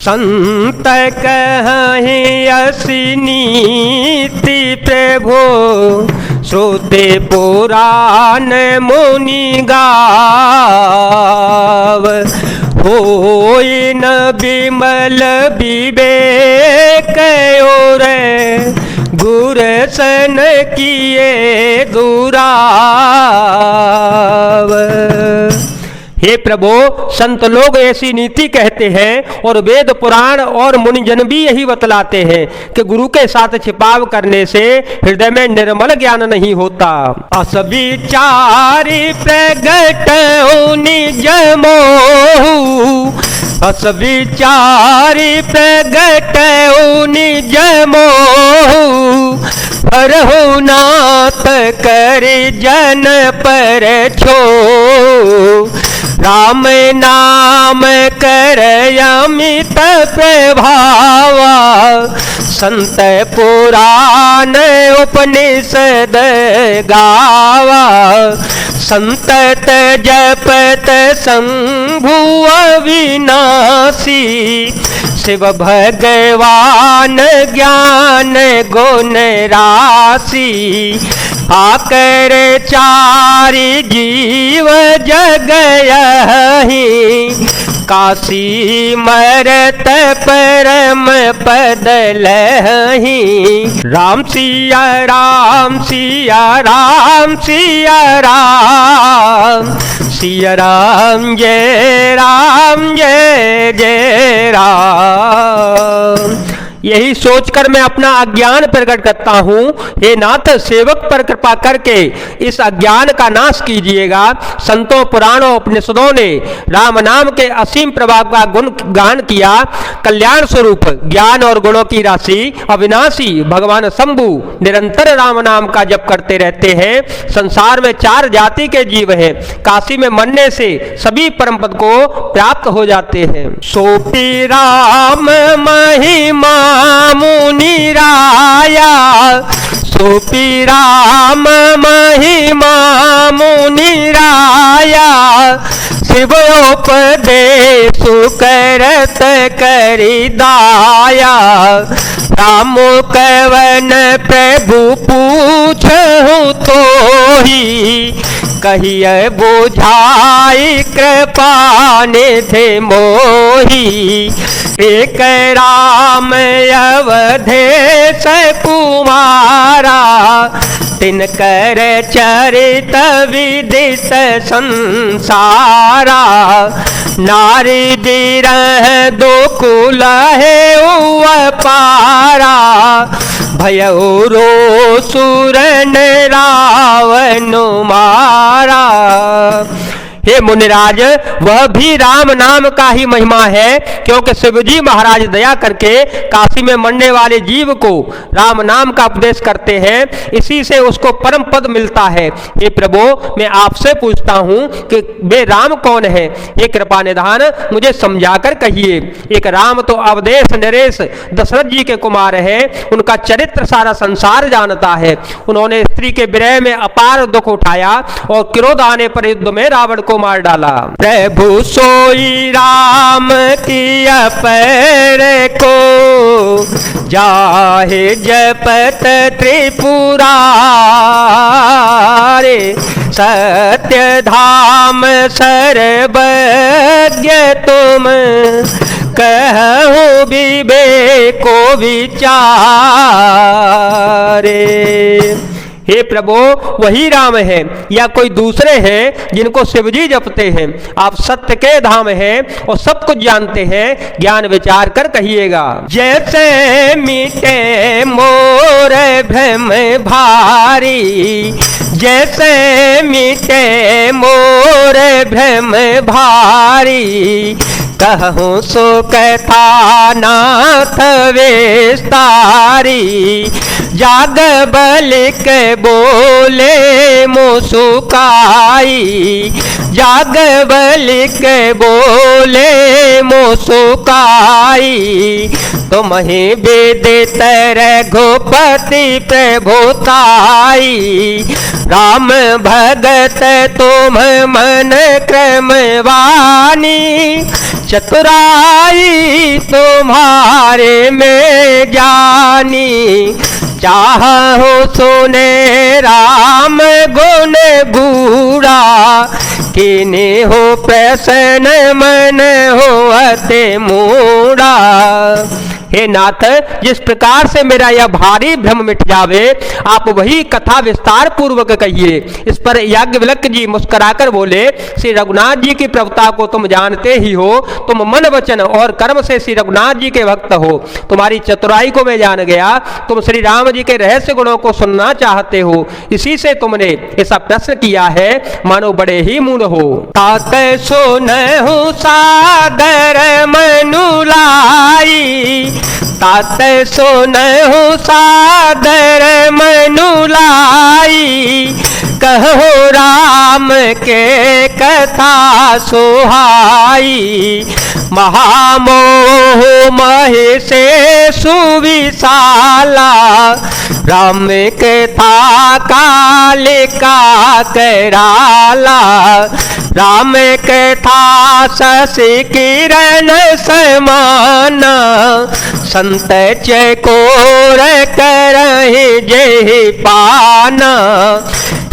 संत कहीं असी नीति प्रभु श्रुति पुराण मुनि गाव। होई न विमल विवेक और गुरसन किए दुराव। हे प्रभु, संत लोग ऐसी नीति कहते हैं और वेद पुराण और मुनिजन भी यही बतलाते हैं कि गुरु के साथ छिपाव करने से हृदय में निर्मल ज्ञान नहीं होता। अस विचारी प्रगट निज मोहु, अस विचारी प्रगट निज मोहु, हरहु नाथ कर जन पर छो। राम नाम कर अमित प्रभावा, संत पुराण उपनिषद गावा। संतत जपत शंभु अविनाशी, शिव भगवान ज्ञान गुण राशि। आकर चारि जीव जग यही, काशी मरत परम पद लहि। राम सिया राम सिया राम सिया राम, सिया राम जय जय राम। यही सोचकर मैं अपना अज्ञान प्रकट करता हूँ। हे नाथ, सेवक पर कृपा करके इस अज्ञान का नाश कीजिएगा। संतों पुराणों उपनिषदों ने राम नाम के असीम प्रभाव का गुण गान किया। कल्याण स्वरूप ज्ञान और गुणों की राशि अविनाशी भगवान शंभु निरंतर राम नाम का जप करते रहते हैं। संसार में 4 जाति के जीव हैं। काशी में मरने से सभी परम पद को प्राप्त हो जाते हैं। सोपी राम महिमा मुनि राया, सोपी राम महिमा मुनि राया। शिवोपदेश करत करि दाया, राम कवन प्रभु पूछहु तोहि। कहिए बुझाई कृपा निधि मोहि, एक राम अवधेश कुमारा। तिनकर चरित विदित संसारा, नारी बिरह दुकुल है पारा। भयउ रोसुरन रावण मारा। हे मुनिराज, वह भी राम नाम का ही महिमा है, क्योंकि शिवजी महाराज दया करके काशी में मरने वाले जीव को राम नाम का उपदेश करते हैं। इसी से उसको परम पद मिलता है। हे प्रभु, मैं आपसे पूछता हूँ कि वे राम कौन है? ये कृपा निधान मुझे समझाकर कहिए। एक राम तो अवधेश नरेश दशरथ जी के कुमार है। उनका चरित्र सारा संसार जानता है। उन्होंने स्त्री के विरह में अपार दुख उठाया और क्रोध आने पर युद्ध में रावण को मार डाला। प्रभु सोई राम की पैर को, जाहे जपत त्रिपुरारे। सत्य धाम सर्वज्ञ तुम, कहूँ विवेको विचारे। हे प्रभु, वही राम है या कोई दूसरे हैं जिनको शिवजी जपते हैं? आप सत्य के धाम हैं और सब कुछ जानते हैं। ज्ञान विचार कर कहिएगा। जैसे मिटे मोर भ्रम भारी, जैसे मिटे मोर भ्रम भारी। कहूँ सो कथा नाथ विस्तारी। जाग बलिक बोले मुसुकाई, जाग बलिक बोले मुसुकाई। तुम ही विदित रघुपति प्रभुताई। राम भगत तुम मन क्रम वाणी, चतुराई तुम्हारे में जानी, चाहो सुने राम गुण गूढ़ा, किने हो प्रसन्न मन हो अति मूढ़ा। हे नाथ, जिस प्रकार से मेरा यह भारी भ्रम मिट जावे, आप वही कथा विस्तार पूर्वक कहिए। इस पर याज्ञवल्क्य जी मुस्कुराकर बोले, श्री रघुनाथ जी की प्रभुता को तुम जानते ही हो, तुम मन वचन और कर्म से श्री रघुनाथ जी के भक्त हो। तुम्हारी चतुराई को मैं जान गया, तुम श्री राम जी के रहस्य गुणों को सुनना चाहते हो, इसी से तुमने ऐसा प्रश्न किया है, मानो बड़े ही मूढ़ हो। तात सुनहु सादर मनुलाई, तात सुनहु सादर मनुलाई, कहो राम के कथा सुहाई। महामोह महि से सुविशाला, राम कथा कालिका कराला। राम कथा शशि किरण समाना, संत चकोर करहि जेहि पाना।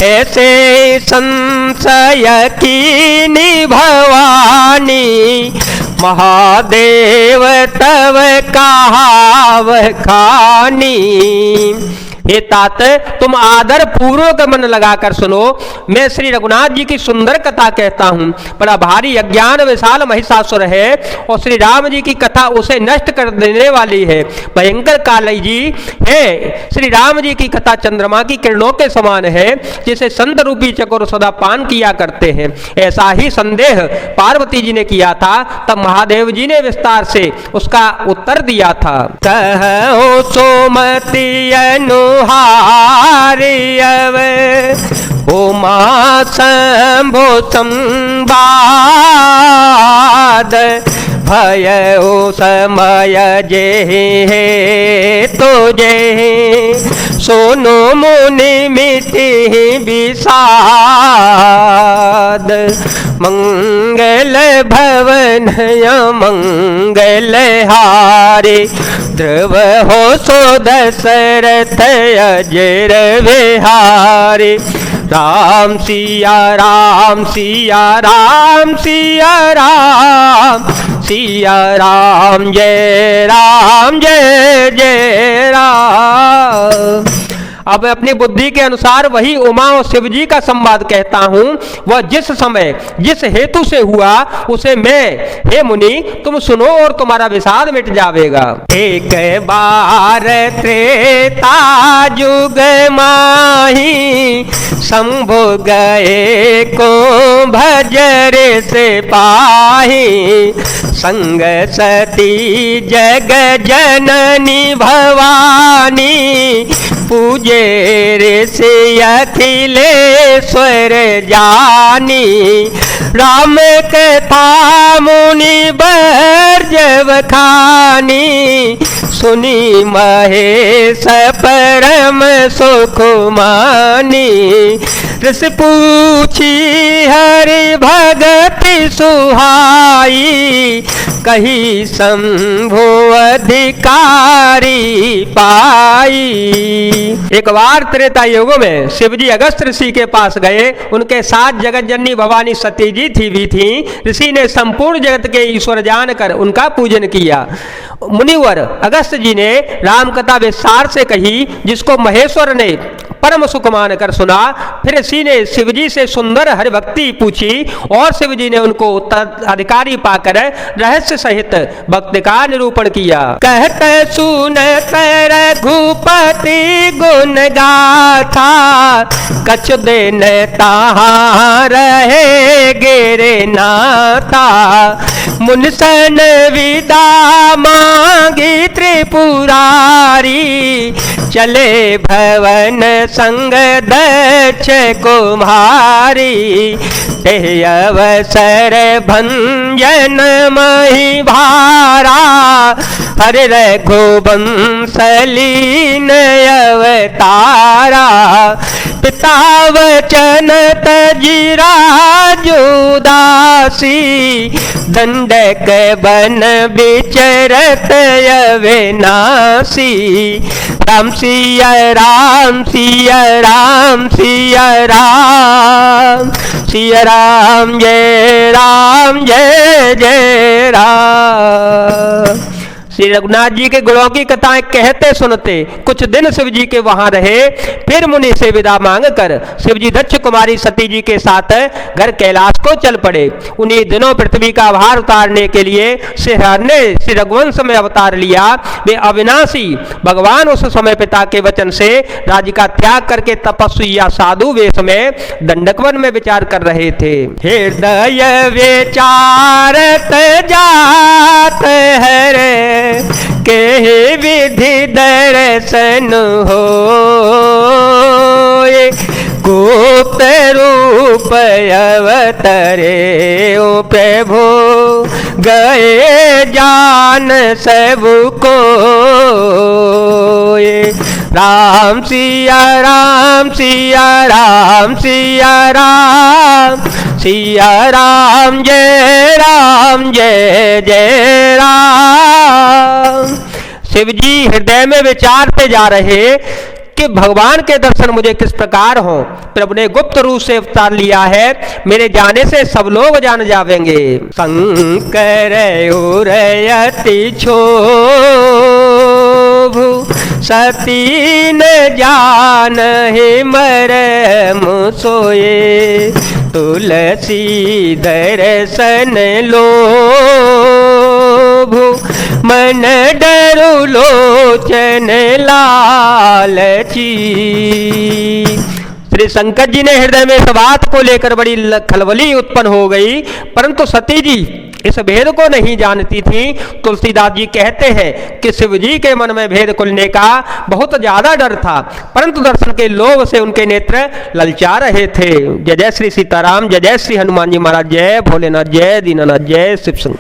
ऐसे संशय कीनी भवानी, महादेव तव कहाव खानी। हे तात, तुम आदर पूर्वक मन लगाकर सुनो, मैं श्री रघुनाथ जी की सुंदर कथा कहता हूँ। बड़ा भारी अज्ञान विशाल महिषासुर है और श्री राम जी की कथा उसे नष्ट कर देने वाली है। भयंकर काली जी है। श्री राम जी की कथा चंद्रमा की किरणों के समान है, जिसे संत रूपी चकोर सदा पान किया करते हैं। ऐसा ही संदेह पार्वती जी ने किया था, तब महादेव जी ने विस्तार से उसका उत्तर दिया था। कहो सोमति हारियव उमा शंभो संवाद, भय समय जे तुझे सोनो मुनि मिति विषाद। मंगल भवन मंगल हारे, ध्रुव हो सो दशरथ अजर विहारे। राम सिया राम सिया राम सिया राम, सिया राम जय जय राम। अब मैं अपनी बुद्धि के अनुसार वही उमा और शिव जी का संवाद कहता हूँ। वह जिस समय जिस हेतु से हुआ उसे मैं, हे मुनि, तुम सुनो और तुम्हारा विषाद मिट जाएगा। एक बार त्रेता युग माही, शंभु गए को भजरे से पाही। संग सती जग जननी भवानी, पूजे ऋषि अखिलेश्वर जानी। राम कथा मुनि बर्जव खानी, सुनी महेश परम सुख मानी। रस पूछी हरि भगति सुहाई, कही शंभु अधिकारी पाई। एक बार त्रेता युग में शिव जी अगस्त ऋषि के पास गए। उनके साथ जगत जननी भवानी सती जी भी थी। ऋषि ने संपूर्ण जगत के ईश्वर जानकर उनका पूजन किया। मुनिवर अगस्त जी ने राम कथा विस्तार से कही, जिसको महेश्वर ने परम सुख मान कर सुना। फिर ऋषि ने शिव जी से सुंदर हरि भक्ति पूछी और शिव जी ने उनको उत्तराधिकारी पाकर रहस्य सहित भक्ति का निरूपण किया। कहते सुनत रघुपति गुण गाथा, कछ दिन ताहाँ रहे गिरे नाथा। मुनसन विदा मांगी त्रिपुरारी, चले भवन संग दक्ष कुम्हारी। ते अवसर भंजन मही भारा, हरि रघुवंश लीन अवतारा। पिता वचन तजीरा जुदासी, दंडक बन विचरत अविनाशी। राम सिया राम सिया राम सिया राम, सिया राम जय जय राम। श्री रघुनाथ जी के गुणों की कथाएं कहते सुनते कुछ दिन शिव जी के वहां रहे। फिर मुनि से विदा मांग कर शिव जी दक्ष कुमारी सती जी के साथ घर कैलाश को चल पड़े। उन्हीं दिनों पृथ्वी का भार उतारने के लिए श्रीहरि ने श्री रघुवंश में अवतार लिया। वे अविनाशी भगवान उस समय पिता के वचन से राज्य का त्याग करके तपस्वी या साधु वेश में दंडकवन में विचार कर रहे थे। हृदय विचारत जात हरे, के विधि दर्शन हो, गुप्त रूप अवतरे ओ प्रभु, गए जान सबको। राम सिया राम सिया राम सिया राम, सिया राम जय जय राम। शिव जी हृदय में विचारते जा रहे कि भगवान के दर्शन मुझे किस प्रकार हो। प्रभु ने गुप्त रूप से अवतार लिया है, मेरे जाने से सब लोग जान जावेंगे। शंकर उरयति क्षोभु, सती न जान हे मरम सोए, तुलसी दर्शन लोभु, मन डरु लोचन लालची। श्री शंकर जी ने हृदय में इस बात को लेकर बड़ी खलबली उत्पन्न हो गई, परंतु सती जी इस भेद को नहीं जानती थी। तुलसीदास जी कहते हैं कि शिव जी के मन में भेद खुलने का बहुत ज्यादा डर था, परंतु दर्शन के लोभ से उनके नेत्र ललचा रहे थे। जय जय श्री सीताराम, जय जय श्री हनुमान जी महाराज, जय भोलेनाथ, जय दीनानाथ, जय शिव शंकर।